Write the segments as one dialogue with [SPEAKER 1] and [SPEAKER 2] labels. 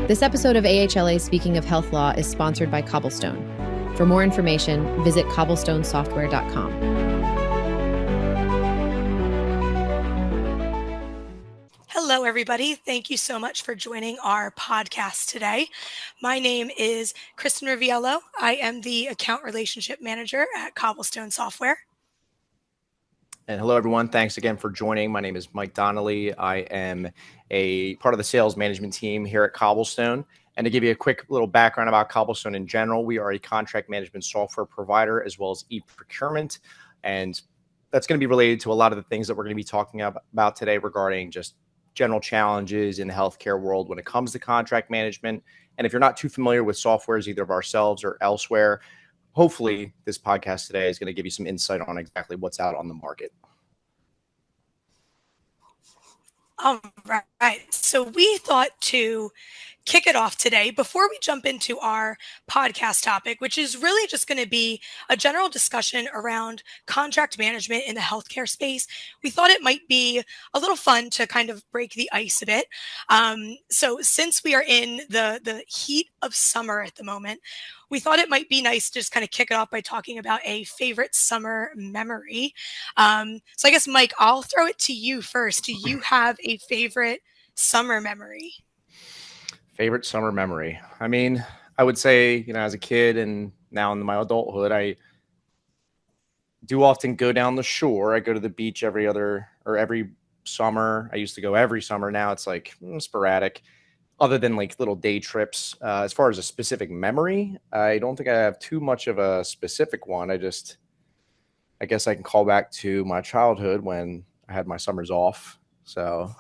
[SPEAKER 1] This episode of AHLA Speaking of Health Law is sponsored by Cobblestone. For more information, visit cobblestonesoftware.com.
[SPEAKER 2] Hello, everybody. Thank you so much for joining our podcast today. My name is Kristen Riviello. I am the Account Relationship Manager at Cobblestone Software.
[SPEAKER 3] And hello, everyone. Thanks again for joining. My name is Mike Donnelly. I am a part of the sales management team here at Cobblestone. And to give you a quick little background about Cobblestone in general, we are a contract management software provider as well as e-procurement. And that's going to be related to a lot of the things that we're going to be talking about today regarding just general challenges in the healthcare world when it comes to contract management. And if you're not too familiar with softwares, either of ourselves or elsewhere, hopefully this podcast today is going to give you some insight on exactly what's out on the market.
[SPEAKER 2] All right. So we thought to kick it off today before we jump into our podcast topic, which is really just going to be a general discussion around contract management in the healthcare space. We thought it might be a little fun to kind of break the ice a bit. So since we are in the heat of summer at the moment, we thought it might be nice to just kind of kick it off by talking about a favorite summer memory. So I guess, Mike, I'll throw it to you first. Do you have a favorite summer memory?
[SPEAKER 3] Favorite summer memory? I mean, I would say, as a kid and now in my adulthood, I do often go down the shore. I go to the beach every summer. I used to go every summer. Now it's like sporadic. Other than like little day trips, as far as a specific memory, I don't think I have too much of a specific one. I guess I can call back to my childhood when I had my summers off. So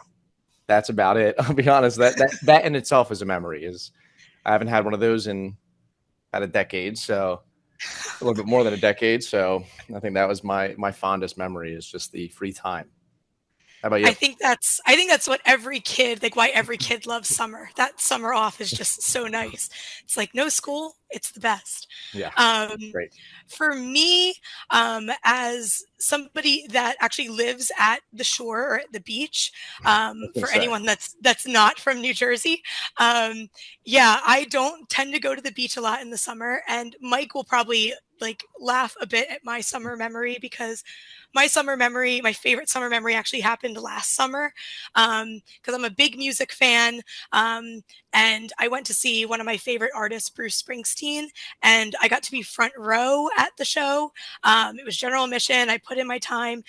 [SPEAKER 3] that's about it. I'll be honest. That in itself is a memory. I haven't had one of those in about a decade, so a little bit more than a decade. So I think that was my fondest memory, is just the free time. How about you?
[SPEAKER 2] I think that's what every kid, like why every kid loves summer. That summer off is just so nice. It's like no school. It's the best.
[SPEAKER 3] Yeah. Great.
[SPEAKER 2] For me, as somebody that actually lives at the shore or at the beach, for anyone that's not from New Jersey, I don't tend to go to the beach a lot in the summer. And Mike will probably laugh a bit at my summer memory, because my favorite summer memory actually happened last summer, because I'm a big music fan. And I went to see one of my favorite artists, Bruce Springsteen, and I got to be front row at the show. It was general admission. I put in my time.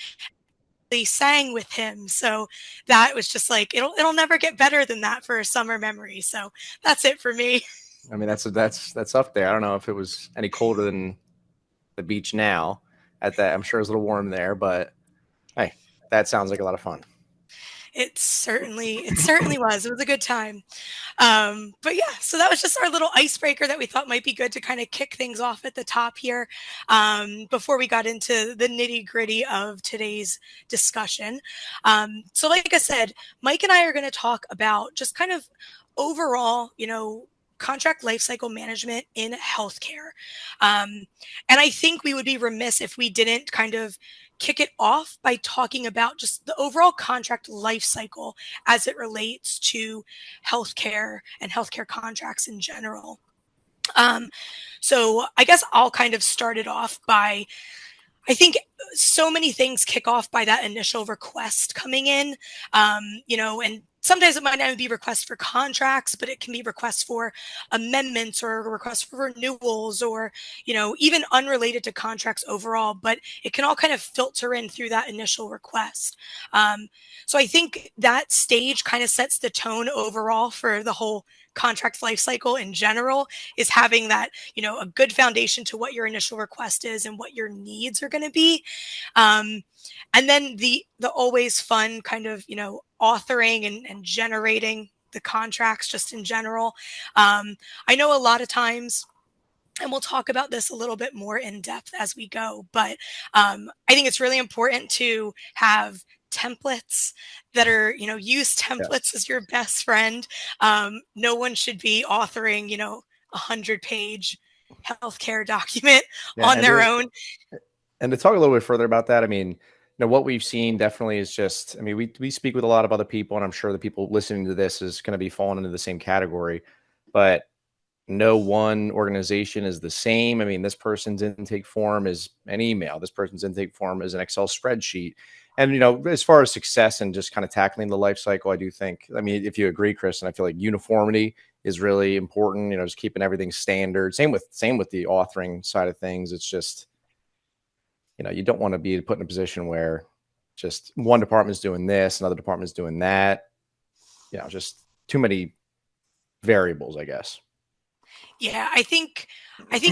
[SPEAKER 2] They sang with him. So that was just like, it'll never get better than that for a summer memory. So that's it for me.
[SPEAKER 3] I mean, that's up there. I don't know if it was any colder than the beach now at that. I'm sure it was a little warm there, but hey, that sounds like a lot of fun.
[SPEAKER 2] It certainly was. It was a good time. But yeah, so that was just our little icebreaker that we thought might be good to kind of kick things off at the top here, before we got into the nitty gritty of today's discussion. So like I said, Mike and I are going to talk about just kind of overall, contract lifecycle management in healthcare. And I think we would be remiss if we didn't kind of kick it off by talking about just the overall contract lifecycle as it relates to healthcare and healthcare contracts in general. So I guess I'll kind of start it off by, I think so many things kick off by that initial request coming in, and sometimes it might not even be requests for contracts, but it can be requests for amendments or requests for renewals, or, even unrelated to contracts overall, but it can all kind of filter in through that initial request. So I think that stage kind of sets the tone overall for the whole contract lifecycle in general, is having that, a good foundation to what your initial request is and what your needs are going to be. And then the always fun kind of, authoring and generating the contracts just in general. I know a lot of times, and we'll talk about this a little bit more in depth as we go, but I think it's really important to have templates that are, use templates as your best friend. No one should be authoring, 100-page healthcare document on their own.
[SPEAKER 3] And to talk a little bit further about that, I mean, what we've seen definitely is just, I mean, we speak with a lot of other people, and I'm sure the people listening to this is going to be falling into the same category. but no one organization is the same. I mean, this person's intake form is an email. This person's intake form is an Excel spreadsheet. And, as far as success and just kind of tackling the life cycle, I do think, I mean, if you agree, Chris, and I feel like uniformity is really important, just keeping everything standard. Same with the authoring side of things. It's just, you don't want to be put in a position where just one department's doing this, another department's doing that. Just too many variables, I guess.
[SPEAKER 2] Yeah, I think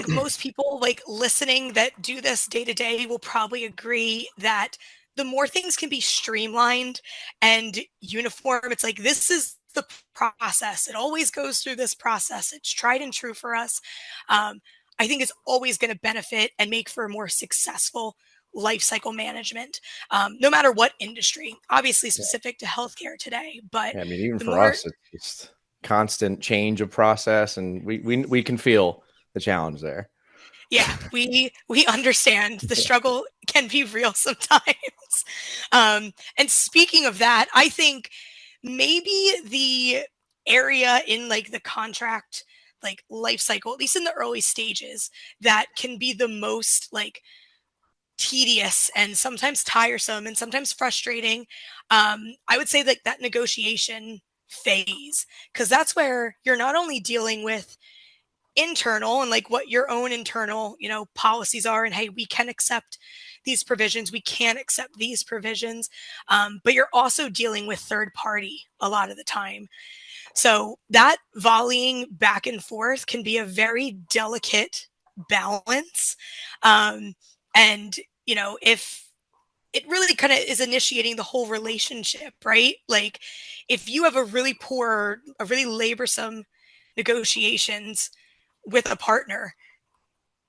[SPEAKER 2] most people like listening that do this day to day will probably agree that the more things can be streamlined and uniform, it's like this is the process. It always goes through this process. It's tried and true for us. I think it's always going to benefit and make for a more successful life cycle management, no matter what industry. Obviously, specific to healthcare today, but
[SPEAKER 3] yeah, I mean, even
[SPEAKER 2] the
[SPEAKER 3] for
[SPEAKER 2] more
[SPEAKER 3] us, it's constant change of process, and we can feel the challenge there.
[SPEAKER 2] yeah, we understand the struggle can be real sometimes. And speaking of that, I think maybe the area in like the contract like life cycle, at least in the early stages, that can be the most like tedious and sometimes tiresome and sometimes frustrating. I would say like that negotiation phase, because that's where you're not only dealing with internal and like what your own internal policies are, and hey, we can accept these provisions, we can't accept these provisions, but you're also dealing with third party a lot of the time. So that volleying back and forth can be a very delicate balance. And if it really kind of is initiating the whole relationship, right? Like if you have a really laborsome negotiations with a partner,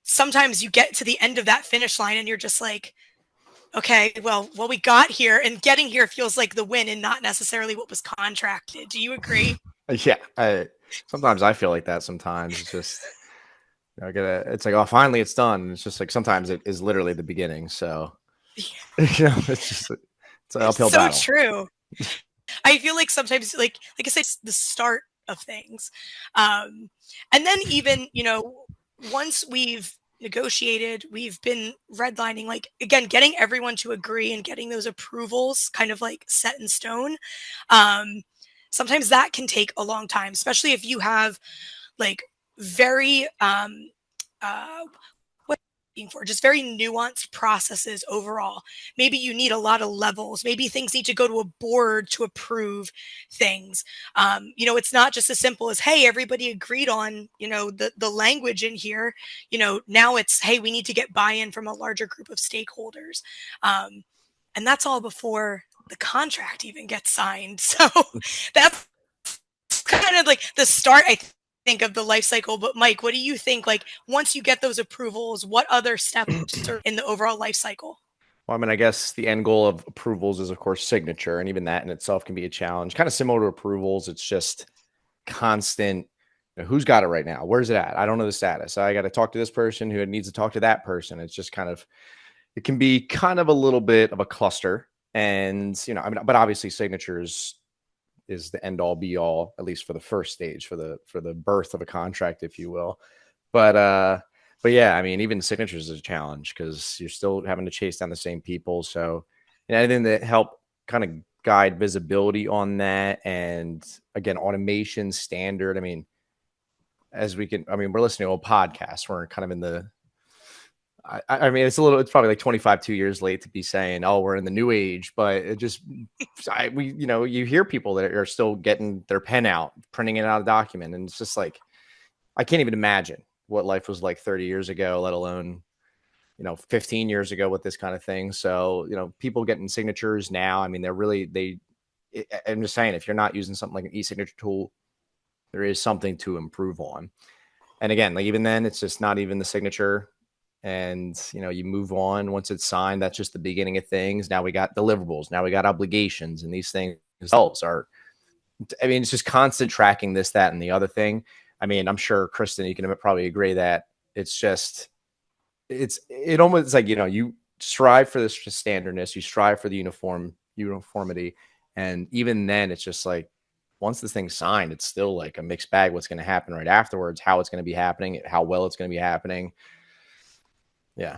[SPEAKER 2] sometimes you get to the end of that finish line and you're just like, okay, well, what we got here, and getting here feels like the win and not necessarily what was contracted. Do you agree?
[SPEAKER 3] Yeah, sometimes I feel like that. Sometimes it's just it's like, oh, finally it's done. And it's just like sometimes it is literally the beginning. So it's an uphill
[SPEAKER 2] so
[SPEAKER 3] battle.
[SPEAKER 2] True. I feel like sometimes, like I said, it's the start of things, and then even once we've negotiated, we've been redlining, like again, getting everyone to agree and getting those approvals kind of like set in stone. Sometimes that can take a long time, especially if you have like very what for just very nuanced processes overall. Maybe you need a lot of levels. Maybe things need to go to a board to approve things. It's not just as simple as, hey, everybody agreed on the language in here. Now it's, hey, we need to get buy-in from a larger group of stakeholders, and that's all before the contract even gets signed. So that's kind of like the start, I think, of the life cycle. But Mike, what do you think? Like once you get those approvals, what other steps are in the overall life cycle?
[SPEAKER 3] Well, I mean, I guess the end goal of approvals is, of course, signature, and even that in itself can be a challenge. Kind of similar to approvals, it's just constant. Who's got it right now? Where's it at? I don't know the status. I got to talk to this person who needs to talk to that person. It's just kind of, it can be kind of a little bit of a cluster. And, I mean, but obviously signatures is the end all be all, at least for the first stage, for the birth of a contract, if you will. But yeah, I mean, even signatures is a challenge because you're still having to chase down the same people. So anything that help kind of guide visibility on that. And again, automation standard. I mean, we're listening to a podcast. We're kind of in the, I mean, it's probably like 25, 2 years late to be saying, oh, we're in the new age, but it just, you hear people that are still getting their pen out, printing it out of document. And it's just like, I can't even imagine what life was like 30 years ago, let alone, 15 years ago with this kind of thing. So, people getting signatures now, I mean, I'm just saying, if you're not using something like an e-signature tool, there is something to improve on. And again, like even then, it's just not even the signature. And, you move on once it's signed. That's just the beginning of things. Now we got deliverables. Now we got obligations, and these things themselves are, I mean, it's just constant tracking this, that, and the other thing. I mean, I'm sure, Kristen, you can probably agree that it's just, it almost like, you strive for this standardness, you strive for the uniformity. And even then it's just like, once this thing's signed, it's still like a mixed bag. What's going to happen right afterwards, how it's going to be happening, how well it's going to be happening. Yeah.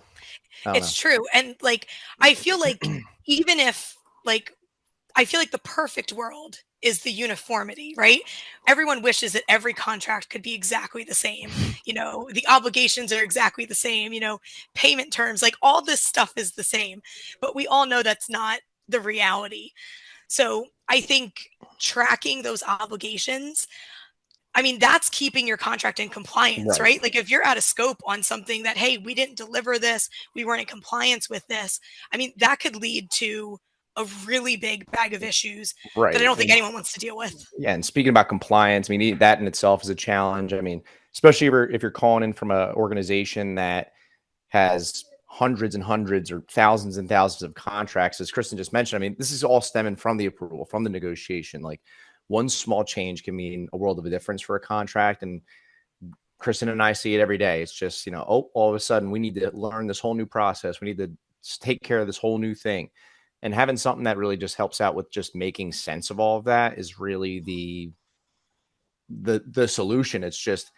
[SPEAKER 3] I don't
[SPEAKER 2] It's
[SPEAKER 3] know.
[SPEAKER 2] true. And like, I feel like even if like, I feel like the perfect world is the uniformity, right? Everyone wishes that every contract could be exactly the same. You know, the obligations are exactly the same, you know, payment terms, like all this stuff is the same. But we all know that's not the reality. So I think tracking those obligations, I mean, that's keeping your contract in compliance,
[SPEAKER 3] Right.
[SPEAKER 2] right? Like if you're out of scope on something that, hey, we didn't deliver this, we weren't in compliance with this, I mean, that could lead to a really big bag of issues that I
[SPEAKER 3] Right.
[SPEAKER 2] don't think
[SPEAKER 3] And
[SPEAKER 2] anyone wants to deal with.
[SPEAKER 3] yeah, and speaking about compliance, I mean, that in itself is a challenge. I mean, especially if you're calling in from an organization that has hundreds and hundreds or thousands and thousands of contracts, as Kristen just mentioned. I mean, this is all stemming from the approval, from the negotiation. Like one small change can mean a world of a difference for a contract. And Kristen and I see it every day. It's just, oh, all of a sudden we need to learn this whole new process. We need to take care of this whole new thing. And having something that really just helps out with just making sense of all of that is really the solution. It's just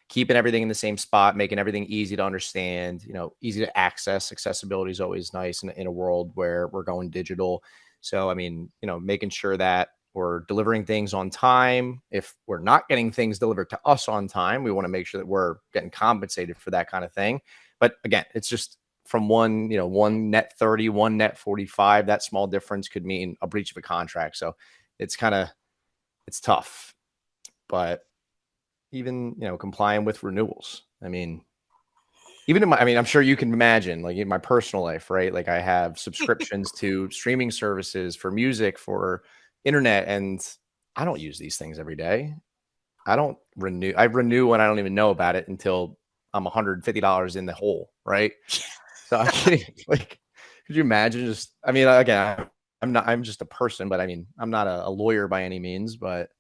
[SPEAKER 3] keeping everything in the same spot, making everything easy to understand, easy to access. Accessibility is always nice in a world where we're going digital. So, I mean, making sure that we're delivering things on time. If we're not getting things delivered to us on time, we want to make sure that we're getting compensated for that kind of thing. But again, it's just from one net 30, one net 45, that small difference could mean a breach of a contract. So it's tough, but even, complying with renewals. I mean, I'm sure you can imagine, like in my personal life, right? Like I have subscriptions to streaming services for music, for internet, and I don't use these things every day. I don't renew. I renew when I don't even know about it until I'm $150 in the hole, right? So I can't even, like, could you imagine just, I mean, again, I'm just a person, but I mean, I'm not a lawyer by any means, but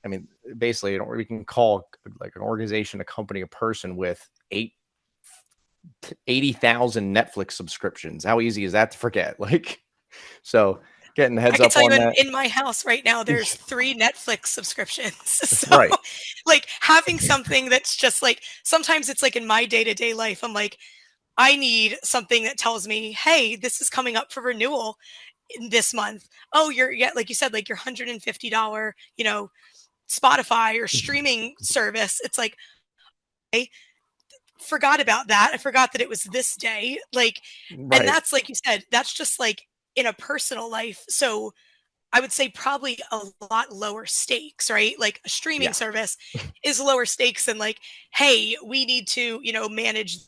[SPEAKER 3] I mean, basically, we can call like an organization, a company, a person with 80,000 Netflix subscriptions. How easy is that to forget? Like, so getting the
[SPEAKER 2] I
[SPEAKER 3] heads
[SPEAKER 2] can
[SPEAKER 3] up
[SPEAKER 2] tell you
[SPEAKER 3] on that.
[SPEAKER 2] in my house right now, there's 3 Netflix subscriptions. So
[SPEAKER 3] Right.
[SPEAKER 2] like having something that's just like, sometimes it's like in my day-to-day life, I'm like, I need something that tells me, hey, this is coming up for renewal in this month. Oh, like you said, like your $150, Spotify or streaming service. It's like, I forgot about that. I forgot that it was this day. Like, and
[SPEAKER 3] Right.
[SPEAKER 2] that's like you said, that's just like in a personal life. So I would say probably a lot lower stakes, right? Like a streaming
[SPEAKER 3] Yeah.
[SPEAKER 2] service is lower stakes than like, hey, we need to, manage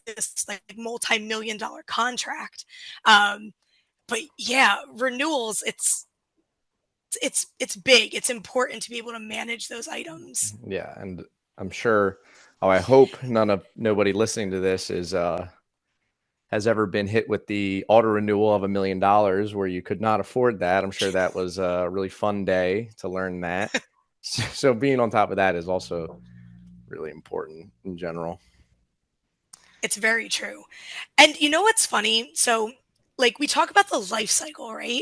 [SPEAKER 2] this like multi-million dollar contract. But yeah, renewals, it's big. It's important to be able to manage those items.
[SPEAKER 3] Yeah. And I'm sure, I hope nobody listening to this has ever been hit with the auto renewal of $1 million where you could not afford that. I'm sure that was a really fun day to learn that. So being on top of that is also really important in general.
[SPEAKER 2] It's very true. And you know what's funny? So, like, we talk about the life cycle, right?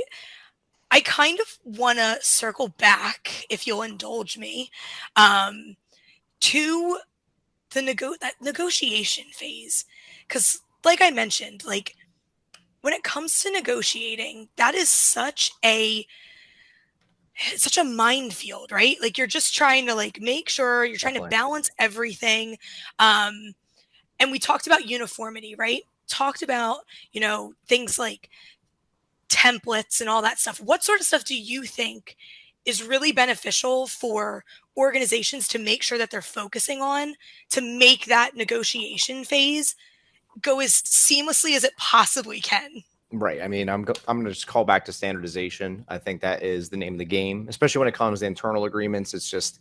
[SPEAKER 2] I kind of want to circle back, if you'll indulge me, um, to that negotiation phase, because, like I mentioned, like when it comes to negotiating, that is such a minefield, right? Like you're just trying to like make sure you're trying to
[SPEAKER 3] Definitely.
[SPEAKER 2] balance everything. Um, and we talked about uniformity, right? Talked about, things like templates and all that stuff. What sort of stuff do you think is really beneficial for organizations to make sure that they're focusing on to make that negotiation phase go as seamlessly as it possibly can?
[SPEAKER 3] Right. I mean, I'm going to just call back to standardization. I think that is the name of the game, especially when it comes to internal agreements. It's just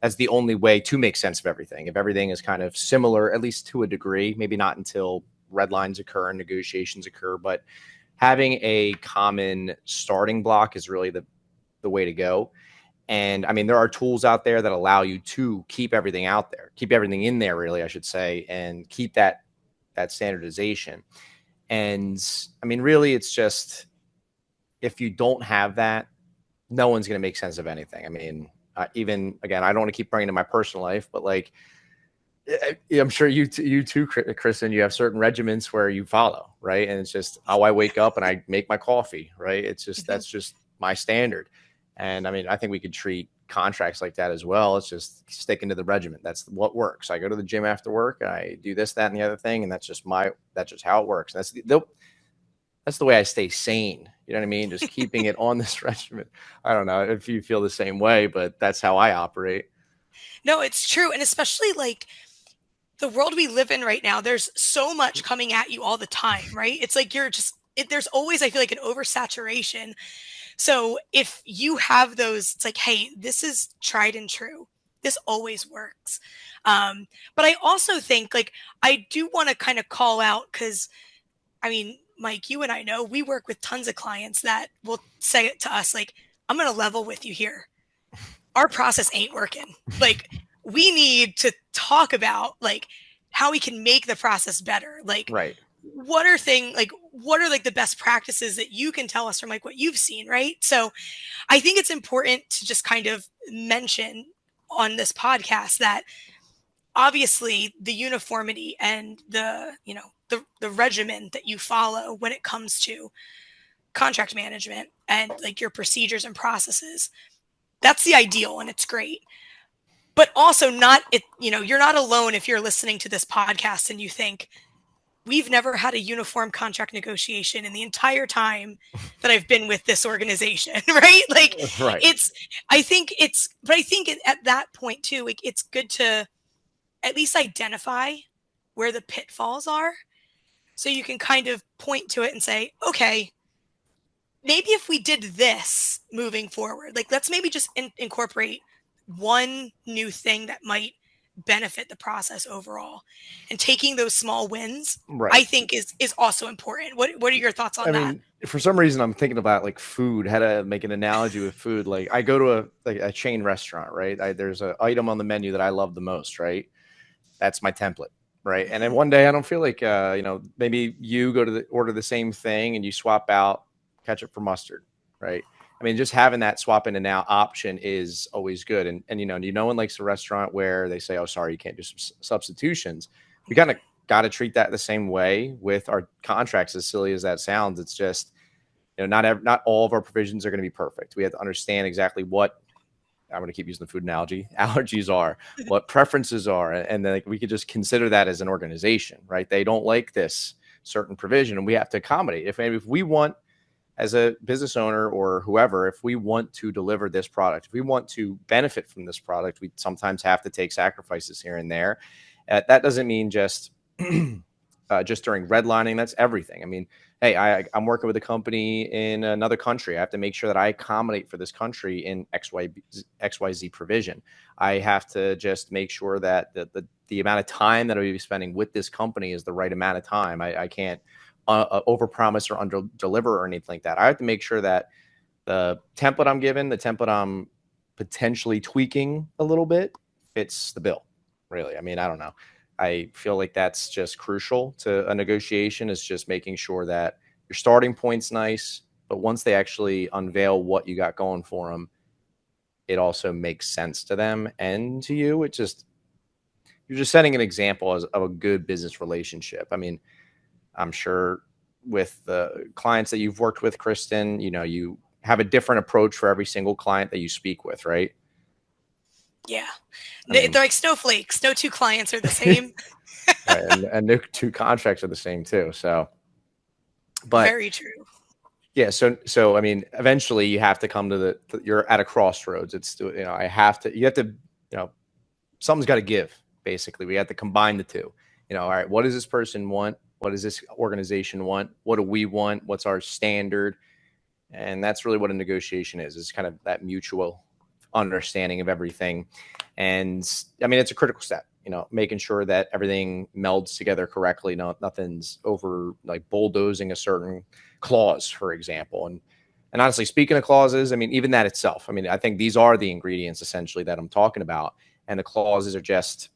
[SPEAKER 3] that's the only way to make sense of everything. If everything is kind of similar, at least to a degree, maybe not until red lines occur and negotiations occur, but having a common starting block is really the way to go. And I mean, there are tools out there that allow you to keep everything out there, keep everything in there, really, I should say, and keep that standardization. And I mean, really, it's just if you don't have that, no one's going to make sense of anything. I mean, even again, I don't want to keep bringing to my personal life, but like, I'm sure you too, Kristen, you have certain regiments where you follow, right? And it's just how I wake up and I make my coffee, right? It's just, that's just my standard. And I mean, I think we could treat contracts like that as well. It's just sticking to the regiment. That's what works. I go to the gym after work. I do this, that, and the other thing. And that's just how it works. And that's the way I stay sane. You know what I mean? Just keeping it on this regimen. I don't know if you feel the same way, but that's how I operate.
[SPEAKER 2] No, it's true. And especially like the world we live in right now, there's so much coming at you all the time, right? It's like there's always, I feel like, an oversaturation. So if you have those, it's like, hey, this is tried and true. This always works. But I also think, like, I do want to kind of call out, because, I mean, Mike, you and I know we work with tons of clients that will say it to us, like, I'm going to level with you here. Our process ain't working. Like, we need to talk about like how we can make the process better. Like,
[SPEAKER 3] right.
[SPEAKER 2] What are like the best practices that you can tell us from like what you've seen, right? So I think it's important to just kind of mention on this podcast that obviously the uniformity and the regimen that you follow when it comes to contract management and like your procedures and processes, that's the ideal and it's great. But also you're not alone if you're listening to this podcast and you think, we've never had a uniform contract negotiation in the entire time that I've been with this organization, right? Like,
[SPEAKER 3] right.
[SPEAKER 2] I think at that point too, like, it's good to at least identify where the pitfalls are, so you can kind of point to it and say, okay, maybe if we did this moving forward, like, let's maybe just incorporate one new thing that might benefit the process overall. And taking those small wins, right, I think is also important. What are your thoughts on that? I mean,
[SPEAKER 3] for some reason, I'm thinking about like food, how to make an analogy with food. Like, I go to a chain restaurant, right? There's an item on the menu that I love the most, right? That's my template, right? And then one day I don't feel like, maybe you go to order the same thing and you swap out ketchup for mustard, right? I mean, just having that swap in and out option is always good. And no one likes a restaurant where they say, oh, sorry, you can't do some substitutions. We kind of got to treat that the same way with our contracts, as silly as that sounds. It's just, not all of our provisions are going to be perfect. We have to understand exactly what, I'm going to keep using the food analogy, allergies are, what preferences are. And then we could just consider that as an organization, right? They don't like this certain provision and we have to accommodate. If we want, as a business owner or whoever, if we want to deliver this product, if we want to benefit from this product, we sometimes have to take sacrifices here and there. That doesn't mean just during redlining. That's everything. I mean, hey, I'm working with a company in another country. I have to make sure that I accommodate for this country in XYZ provision. I have to just make sure that the amount of time that I'll be spending with this company is the right amount of time. I can't overpromise or under deliver or anything like that. I have to make sure that the template I'm given, the template I'm potentially tweaking a little bit, fits the bill. Really, I mean, I don't know. I feel like that's just crucial to a negotiation, is just making sure that your starting point's nice, but once they actually unveil what you got going for them, it also makes sense to them and to you. You're just setting an example of a good business relationship. I mean, I'm sure with the clients that you've worked with, Kristen, you have a different approach for every single client that you speak with, right?
[SPEAKER 2] Yeah. They're like snowflakes. No two clients are the same.
[SPEAKER 3] Right, and no two contracts are the same too. So, but
[SPEAKER 2] very true.
[SPEAKER 3] Yeah. So, I mean, eventually you have to come to you're at a crossroads. You have to, something's got to give. Basically, we have to combine the two. All right, what does this person want? What does this organization want? What do we want? What's our standard? And that's really what a negotiation is. It's kind of that mutual understanding of everything. And I mean, it's a critical step, making sure that everything melds together correctly. Nothing's over like bulldozing a certain clause, for example. And honestly, speaking of clauses, I mean, even that itself, I mean, I think these are the ingredients essentially that I'm talking about. And the clauses are just,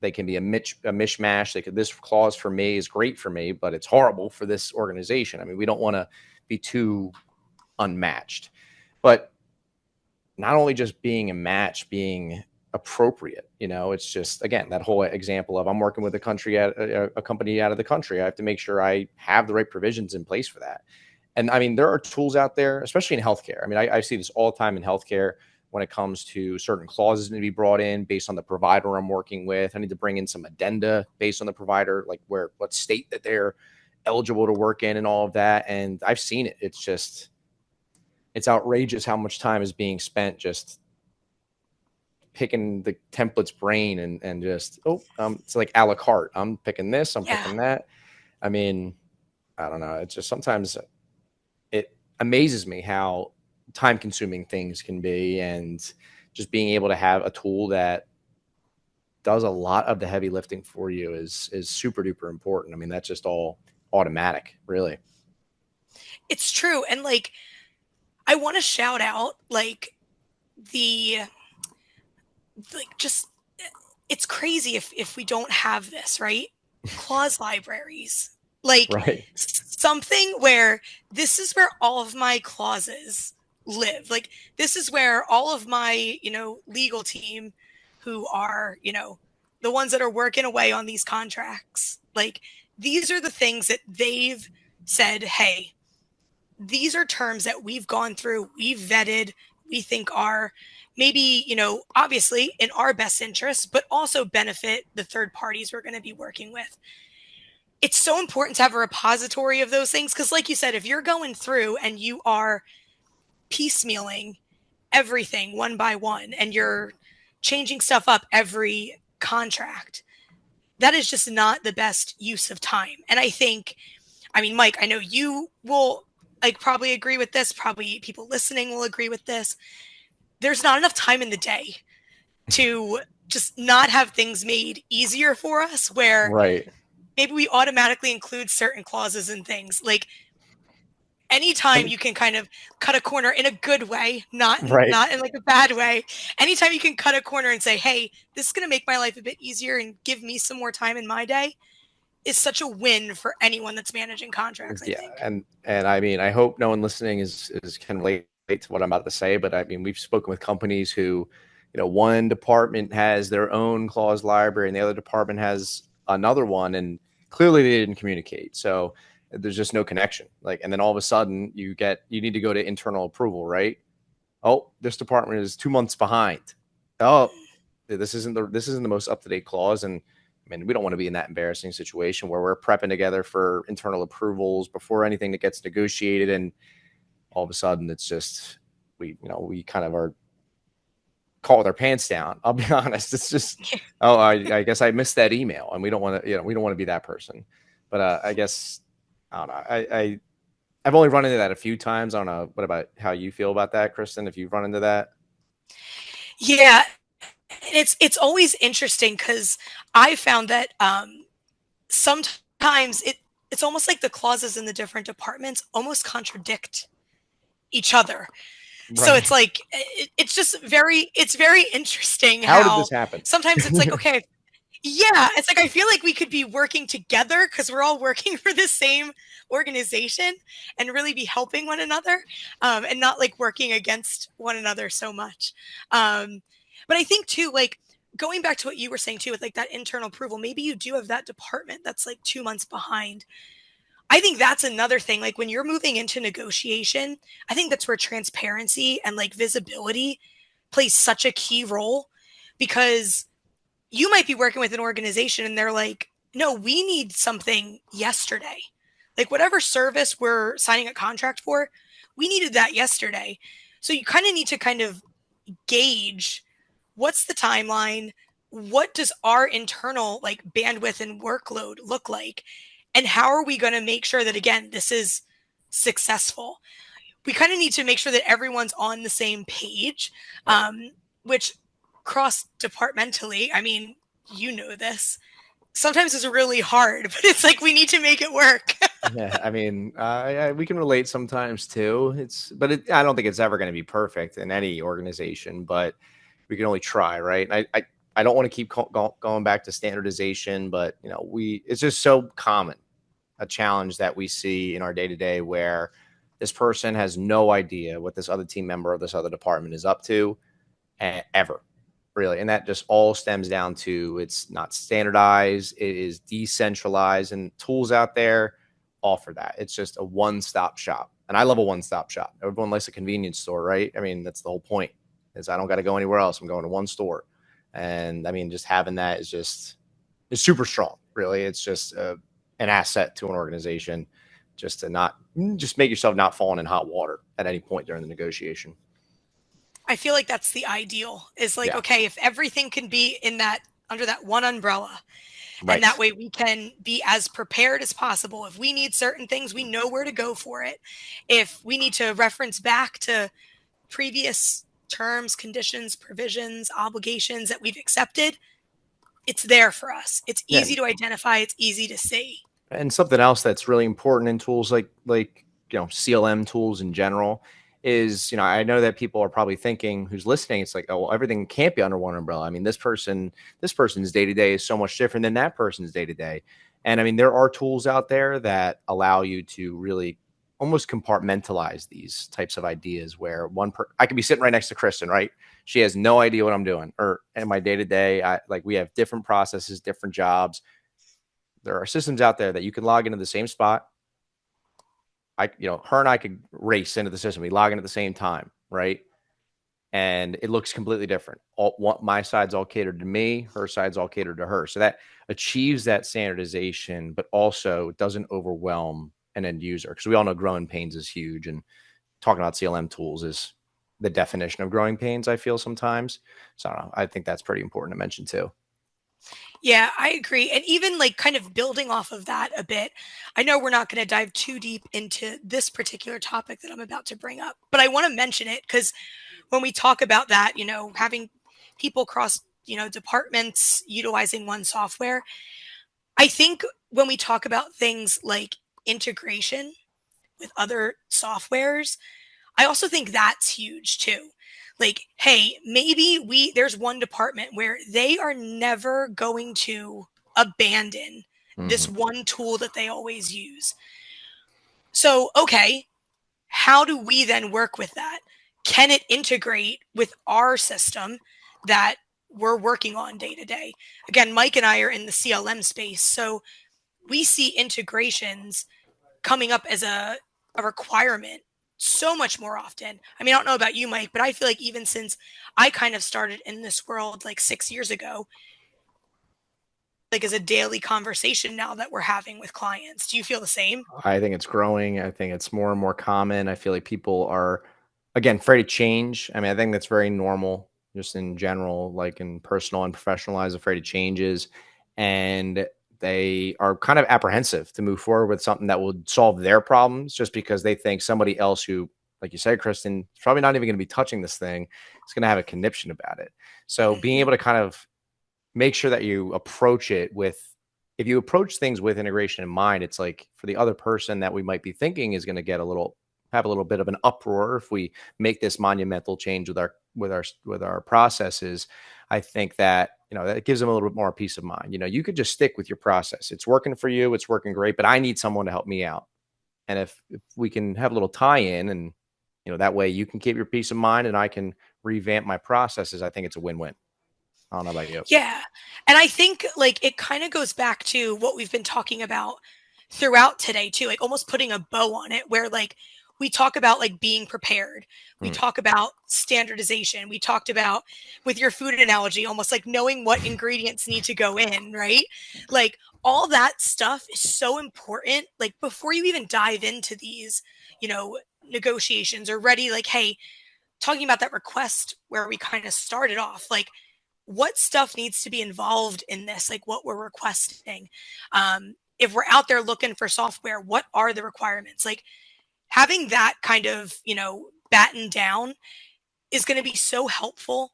[SPEAKER 3] they can be a mishmash. This clause for me is great for me, but it's horrible for this organization. I mean, we don't want to be too unmatched. But not only just being a match, being appropriate. It's just, again, that whole example of I'm working with a company out of the country. I have to make sure I have the right provisions in place for that. And I mean, there are tools out there, especially in healthcare. I mean, I see this all the time in healthcare when it comes to certain clauses need to be brought in based on the provider I'm working with. I need to bring in some addenda based on the provider, like what state that they're eligible to work in and all of that. And I've seen it. It's outrageous how much time is being spent just picking the template's brain and just, it's like a la carte. I'm picking this, I'm picking that. I mean, I don't know. It's just sometimes it amazes me how time consuming things can be, and just being able to have a tool that does a lot of the heavy lifting for you is super duper important. I mean, that's just all automatic, really.
[SPEAKER 2] It's true. And like, I want to shout out like just, it's crazy if we don't have this, right? Clause libraries, like
[SPEAKER 3] right.
[SPEAKER 2] Something where this is where all of my clauses live. Like, this is where all of my, legal team who are, the ones that are working away on these contracts, like, these are the things that they've said, hey, these are terms that we've gone through, we've vetted, we think are maybe, obviously in our best interest, but also benefit the third parties we're going to be working with. It's so important to have a repository of those things. Because like you said, if you're going through and you are piecemealing everything one by one and you're changing stuff up every contract, that is just not the best use of time. And I mean, Mike, I know you will probably agree with this. Probably people listening will agree with this. There's not enough time in the day to just not have things made easier for us, where
[SPEAKER 3] right.
[SPEAKER 2] maybe we automatically include certain clauses and things. Like, anytime you can kind of cut a corner in a good way, not in like a bad way. Anytime you can cut a corner and say, hey, this is going to make my life a bit easier and give me some more time in my day, is such a win for anyone that's managing contracts, I think.
[SPEAKER 3] And I mean, I hope no one listening can relate to what I'm about to say, but I mean, we've spoken with companies who, one department has their own clause library and the other department has another one, and clearly they didn't communicate. So there's just no connection. And then all of a sudden you need to go to internal approval, right? Oh, this department is 2 months behind. Oh, this isn't the most up-to-date clause. And I mean, we don't want to be in that embarrassing situation where we're prepping together for internal approvals before anything that gets negotiated. And all of a sudden it's just, we kind of are caught with our pants down. I'll be honest. It's just, I guess I missed that email, and we don't want to be that person. But I guess, I don't know. I've only run into that a few times. I don't know. What about how you feel about that, Kristen? If you've run into that?
[SPEAKER 2] Yeah, it's always interesting because I found that sometimes it's almost like the clauses in the different departments almost contradict each other. Right. So it's like it's very interesting.
[SPEAKER 3] How did this happen?
[SPEAKER 2] Sometimes it's like, okay. Yeah, it's like I feel like we could be working together because we're all working for the same organization and really be helping one another, and not like working against one another so much. But I think too, like going back to what you were saying too, with like that internal approval, maybe you do have that department that's like 2 months behind. I think that's another thing. Like when you're moving into negotiation, I think that's where transparency and like visibility plays such a key role, because you might be working with an organization and they're like, no, we need something yesterday. Like whatever service we're signing a contract for, we needed that yesterday. So you kind of need to kind of gauge what's the timeline, what does our internal like bandwidth and workload look like, and how are we going to make sure that, again, this is successful? We kind of need to make sure that everyone's on the same page, which cross-departmentally, I mean, you know this, sometimes is really hard, but it's like we need to make it work.
[SPEAKER 3] Yeah, I mean, we can relate sometimes too. I don't think it's ever going to be perfect in any organization, but we can only try, right? And I don't want to keep going back to standardization, but it's just so common, a challenge that we see in our day-to-day where This person has no idea what this other team member of this other department is up to, ever, really. And that just all stems down to it's not standardized, it is decentralized, and tools out there offer that. It's just a one-stop shop. And I love a one-stop shop. Everyone likes a convenience store, right? I mean, that's the whole point, is I don't got to go anywhere else. I'm going to one store. And I mean, just having that is just, it's super strong, really. It's just an asset to an organization, just to not, just make yourself not falling in hot water at any point during the negotiation.
[SPEAKER 2] I feel like that's the ideal, is like,
[SPEAKER 3] Yeah.
[SPEAKER 2] okay, if everything can be in that, under that one umbrella,
[SPEAKER 3] Right.
[SPEAKER 2] and that way we can be as prepared as possible. If we need certain things, we know where to go for it. If we need to reference back to previous terms, conditions, provisions, obligations that we've accepted, it's there for us. It's
[SPEAKER 3] Yeah.
[SPEAKER 2] easy to identify. It's easy to see.
[SPEAKER 3] And something else that's really important in tools like CLM tools in general is, I know that people are probably thinking, who's listening, it's like, oh, well, everything can't be under one umbrella. I mean, this person's day-to-day is so much different than that person's day-to-day. And I mean, there are tools out there that allow you to really almost compartmentalize these types of ideas, where I could be sitting right next to Kristen, right? She has no idea what I'm doing, or in my day-to-day, we have different processes, different jobs. There are systems out there that you can log into the same spot. Her and I could race into the system. We log in at the same time, right? And it looks completely different. My side's all catered to me. Her side's all catered to her. So that achieves that standardization, but also doesn't overwhelm an end user. Because we all know growing pains is huge. And talking about CLM tools is the definition of growing pains, I feel sometimes. So I don't know. I think that's pretty important to mention too.
[SPEAKER 2] Yeah, I agree. And even like kind of building off of that a bit, I know we're not going to dive too deep into this particular topic that I'm about to bring up, but I want to mention it because when we talk about that, having people cross, departments utilizing one software, I think when we talk about things like integration with other softwares, I also think that's huge too. Like, hey, maybe there's one department where they are never going to abandon this one tool that they always use. So, okay, how do we then work with that? Can it integrate with our system that we're working on day to day? Again, Mike and I are in the CLM space, so we see integrations coming up as a requirement so much more often. I mean, I don't know about you, Mike, but I feel like even since I kind of started in this world like 6 years ago, like as a daily conversation now that we're having with clients. Do you feel the same?
[SPEAKER 3] I think it's growing. I think it's more and more common. I feel like people are, again, afraid to change. I mean, I think that's very normal just in general, like in personal and professional lives, afraid of changes. And they are kind of apprehensive to move forward with something that will solve their problems, just because they think somebody else who, like you said, Kristen, is probably not even going to be touching this thing, is going to have a conniption about it. So being able to kind of make sure that you approach it with, if you approach things with integration in mind, it's like for the other person that we might be thinking is going to have a little bit of an uproar if we make this monumental change with our processes. I think that, that gives them a little bit more peace of mind. You could just stick with your process. It's working for you. It's working great, but I need someone to help me out. And if we can have a little tie in, and, that way you can keep your peace of mind and I can revamp my processes, I think it's a win-win. I don't know about you.
[SPEAKER 2] Yeah. And I think like it kind of goes back to what we've been talking about throughout today too, like almost putting a bow on it, where like we talk about like being prepared. We talk about standardization. We talked about, with your food analogy, almost like knowing what ingredients need to go in, right? Like all that stuff is so important. Like before you even dive into these, negotiations or ready, like, hey, talking about that request where we kind of started off, like what stuff needs to be involved in this, like what we're requesting. If we're out there looking for software, what are the requirements? Like having that kind of, battened down is going to be so helpful.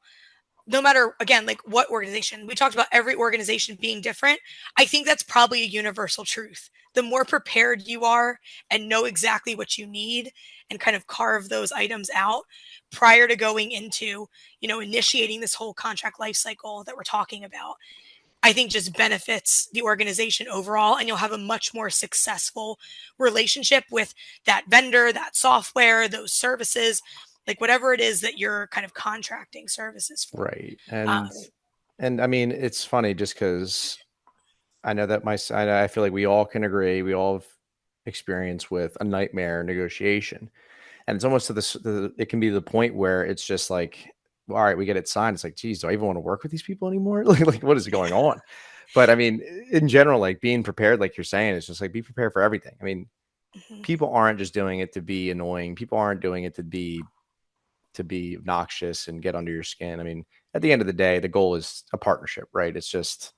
[SPEAKER 2] No matter, again, like what organization. We talked about every organization being different. I think that's probably a universal truth. The more prepared you are and know exactly what you need and kind of carve those items out prior to going into, initiating this whole contract life cycle that we're talking about, I think just benefits the organization overall, and you'll have a much more successful relationship with that vendor, that software, those services, like whatever it is that you're kind of contracting services for.
[SPEAKER 3] Right.
[SPEAKER 2] Um,
[SPEAKER 3] And I mean, it's funny just because I know that I feel like we all can agree, we all have experience with a nightmare negotiation. And it's almost to this, it can be the point where it's just like, all right, we get it signed. It's like, geez, do I even want to work with these people anymore? Like, what is going on? But I mean, in general, like being prepared, like you're saying, it's just like be prepared for everything. I mean,
[SPEAKER 2] mhm.
[SPEAKER 3] people aren't just doing it to be annoying. People aren't doing it to be obnoxious and get under your skin. I mean, at the end of the day, the goal is a partnership, right? It's just,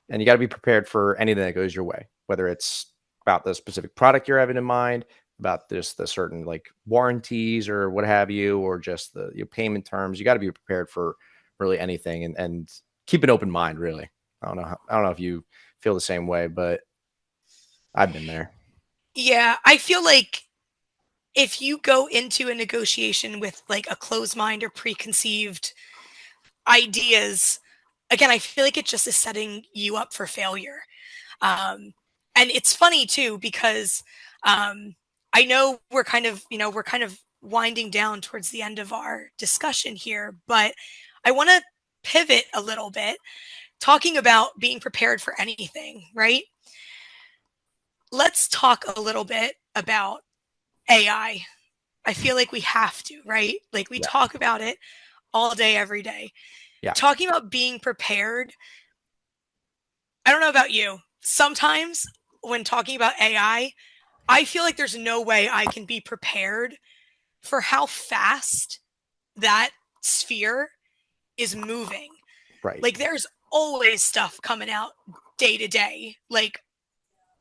[SPEAKER 3] and you got to be prepared for anything that goes your way, whether it's about the specific product you're having in mind, about this, the certain like warranties or what have you, or just the your payment terms. You got to be prepared for really anything, and keep an open mind. Really, I don't know if you feel the same way, but I've been there.
[SPEAKER 2] Yeah, I feel like if you go into a negotiation with like a closed mind or preconceived ideas, again, I feel like it just is setting you up for failure. Um, and it's funny too because I know we're kind of winding down towards the end of our discussion here, but I want to pivot a little bit, talking about being prepared for anything, right? Let's talk a little bit about AI. I feel like we have to, right? Like we
[SPEAKER 3] Yeah,
[SPEAKER 2] talk about it all day, every day.
[SPEAKER 3] yeah,
[SPEAKER 2] Talking about being prepared, I don't know about you. Sometimes when talking about AI, I feel like there's no way I can be prepared for how fast that sphere is moving.
[SPEAKER 3] right.
[SPEAKER 2] Like there's always stuff coming out day to day. Like,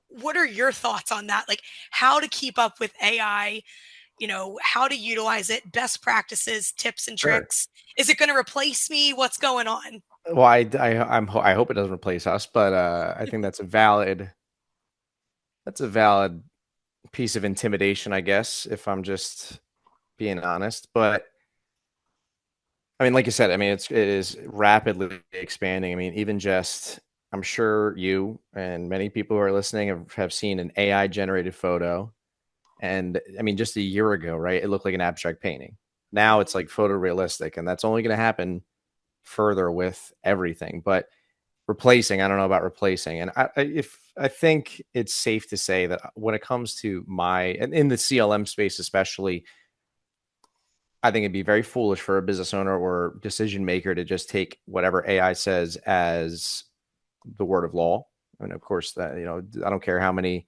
[SPEAKER 2] what are your thoughts on that? Like how to keep up with AI, how to utilize it, best practices, tips and
[SPEAKER 3] Sure.
[SPEAKER 2] tricks. Is it going to replace me? What's going on?
[SPEAKER 3] Well, I hope it doesn't replace us, but I think that's a valid piece of intimidation, I guess, if I'm just being honest. But I mean, like you said, I mean, it is rapidly expanding. I mean, even just, I'm sure you and many people who are listening have seen an AI generated photo. And I mean, just a year ago, right? It looked like an abstract painting. Now it's like photorealistic, and that's only going to happen further with everything. But replacing, I don't know about replacing. And if I think it's safe to say that when it comes to and in the CLM space, especially, I think it'd be very foolish for a business owner or decision maker to just take whatever AI says as the word of law. And of course, that I don't care how many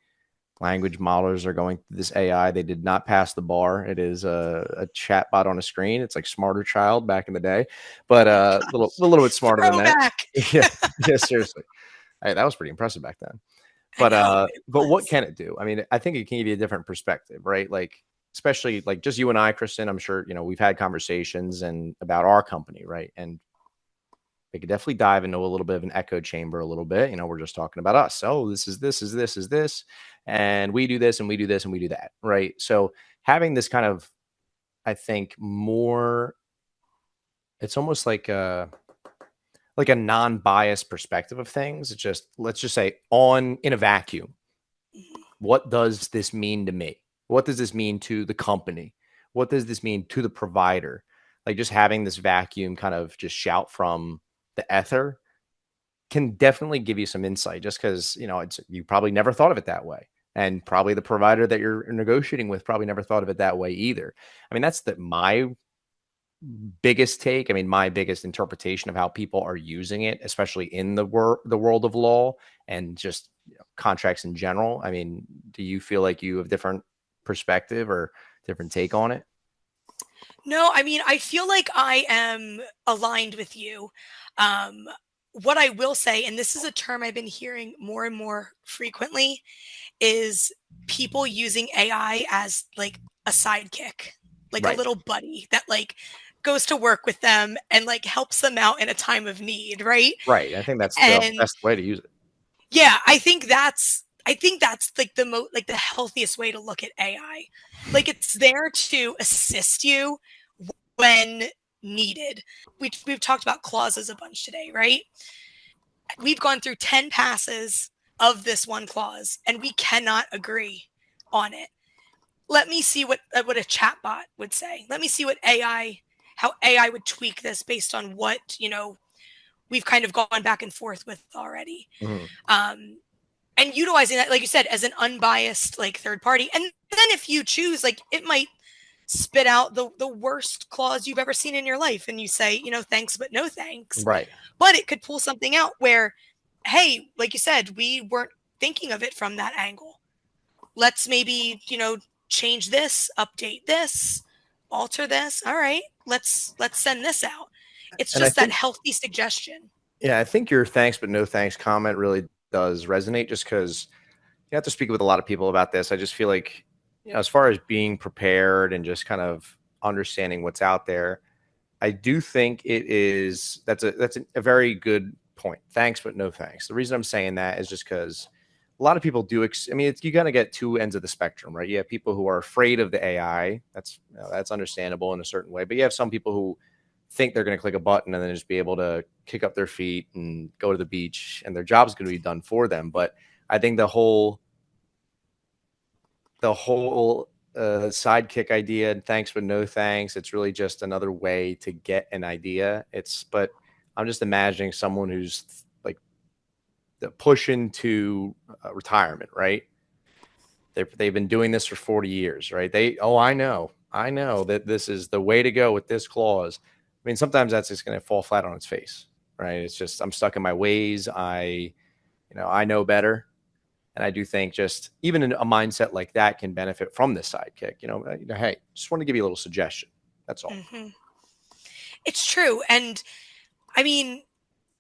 [SPEAKER 3] language modelers are going through this AI. They did not pass the bar. It is a chat bot on a screen. It's like Smarter Child back in the day, but
[SPEAKER 2] Oh
[SPEAKER 3] a little bit smarter than that.
[SPEAKER 2] Throwback.
[SPEAKER 3] Yeah, yeah, seriously. That was pretty impressive back then.
[SPEAKER 2] I know it
[SPEAKER 3] But what
[SPEAKER 2] was.
[SPEAKER 3] can it do? I mean, I think it can give you a different perspective, right? Like, especially like just you and I, Kristen, I'm sure, we've had conversations and about our company, right? And we could definitely dive into a little bit of an echo chamber a little bit. We're just talking about us. Oh, this is this, and we do this and we do this and we do that, right? So having this kind of, I think, more, it's almost like a non-biased perspective of things. It's just, let's just say, in a vacuum,
[SPEAKER 2] Mhm.
[SPEAKER 3] what does this mean to me? What does this mean to the company? What does this mean to the provider? Like, just having this vacuum kind of just shout from the ether can definitely give you some insight, just because, you probably never thought of it that way. And probably the provider that you're negotiating with probably never thought of it that way either. I mean, that's my biggest take. I mean, my biggest interpretation of how people are using it, especially in the world of law and just contracts in general. I mean, do you feel like you have different perspective or different take on it?
[SPEAKER 2] No, I mean, I feel like I am aligned with you. Um, what I will say, and this is a term I've been hearing more and more frequently, is people using AI as like a sidekick, like a
[SPEAKER 3] Right.
[SPEAKER 2] little buddy that like goes to work with them and like helps them out in a time of need, right?
[SPEAKER 3] Right. I think that's the
[SPEAKER 2] And
[SPEAKER 3] best way to use it.
[SPEAKER 2] yeah, I think that's like the healthiest way to look at AI. Like it's there to assist you when needed. We've talked about clauses a bunch today, right? we've gone through 10 passes of this one clause and we cannot agree on it. Let me see what a chatbot would say. Let me see how AI would tweak this based on what, we've kind of gone back and forth with already. And utilizing that, like you said, as an unbiased, like, third party. And then if you choose, like, it might spit out the worst clause you've ever seen in your life. And you say, thanks, but no thanks.
[SPEAKER 3] Right.
[SPEAKER 2] But it could pull something out where, hey, like you said, we weren't thinking of it from that angle. Let's maybe, change this, update this, alter this. All right, let's send this out. It's just that healthy suggestion.
[SPEAKER 3] Yeah, I think your thanks but no thanks comment really does resonate, just because you have to speak with a lot of people about this. I just feel like, as far as being prepared and just kind of understanding what's out there, I do think that's a very good point. Thanks but no thanks. The reason I'm saying that is just because a lot of people do. You got to get two ends of the spectrum, right? You have people who are afraid of the AI. That's understandable in a certain way. But you have some people who think they're going to click a button and then just be able to kick up their feet and go to the beach, and their job's going to be done for them. But I think the whole sidekick idea, and thanks but no thanks, it's really just another way to get an idea. But I'm just imagining someone who's the push into retirement, right? They've been doing this for 40 years, right? I know that this is the way to go with this clause. I mean, sometimes that's just going to fall flat on its face, right? It's just, I'm stuck in my ways. I know better. And I do think just even a mindset like that can benefit from this sidekick. Hey, just want to give you a little suggestion. That's all.
[SPEAKER 2] Mm-hmm. It's true. And I mean,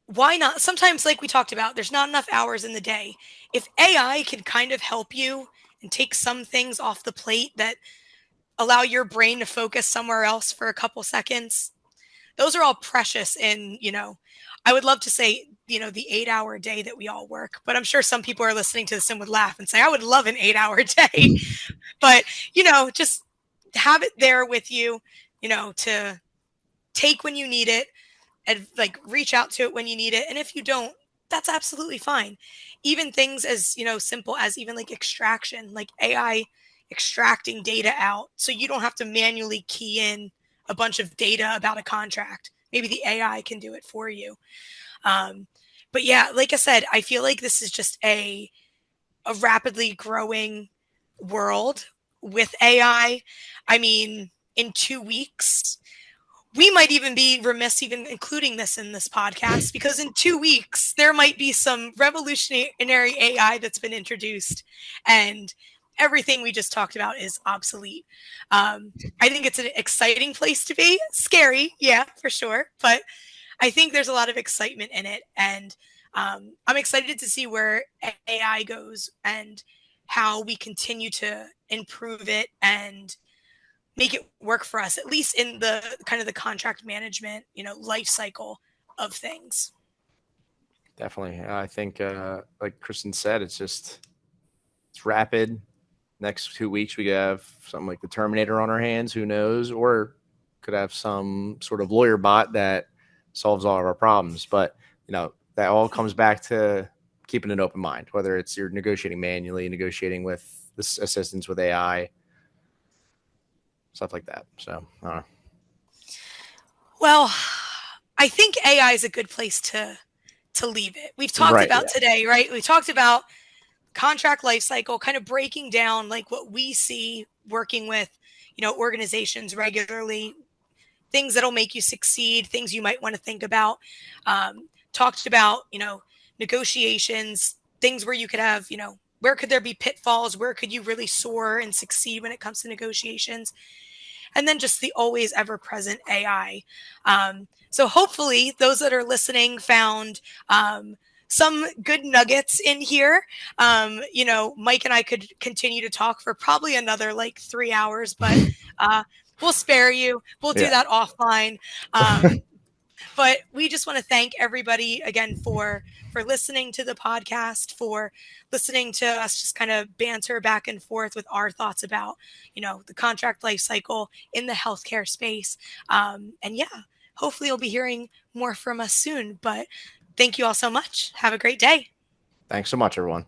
[SPEAKER 2] why not? Sometimes, like we talked about, there's not enough hours in the day. If AI can kind of help you and take some things off the plate that allow your brain to focus somewhere else for a couple seconds, those are all precious in, I would love to say, the 8-hour day that we all work, but I'm sure some people are listening to this and would laugh and say, I would love an 8-hour day, but, just have it there with you, to take when you need it, and like reach out to it when you need it. And if you don't, that's absolutely fine. Even things as, simple as even like extraction, like AI extracting data out, so you don't have to manually key in a bunch of data about a contract. Maybe the AI can do it for you. But yeah, like I said, I feel like this is just a rapidly growing world with AI. I mean, in 2 weeks, we might even be remiss even including this in this podcast, because in 2 weeks, there might be some revolutionary AI that's been introduced, and everything we just talked about is obsolete. I think it's an exciting place to be. Scary, yeah, for sure. But I think there's a lot of excitement in it. And I'm excited to see where AI goes and how we continue to improve it and make it work for us, at least in the kind of the contract management, life cycle of things.
[SPEAKER 3] Definitely. I think, like Kristen said, it's rapid. Next 2 weeks, we have something like the Terminator on our hands. Who knows? Or could have some sort of lawyer bot that solves all of our problems. But, that all comes back to keeping an open mind, whether it's you're negotiating manually, negotiating with this assistance with AI, stuff like that. So, I don't know.
[SPEAKER 2] Well, I think AI is a good place to leave it. We've talked about today, right? We talked about contract life cycle, kind of breaking down like what we see working with, organizations regularly, things that'll make you succeed, things you might want to think about. Talked about, negotiations, things where you could have, where could there be pitfalls? Where could you really soar and succeed when it comes to negotiations? And then just the always ever present AI. So hopefully those that are listening found some good nuggets in here. Mike and I could continue to talk for probably another 3 hours, but we'll spare you. We'll do that offline. But we just want to thank everybody again for listening to the podcast, for listening to us just kind of banter back and forth with our thoughts about, the contract life cycle in the healthcare space. And yeah, hopefully you'll be hearing more from us soon. But Thank you all so much. Have a great day.
[SPEAKER 3] Thanks so much, everyone.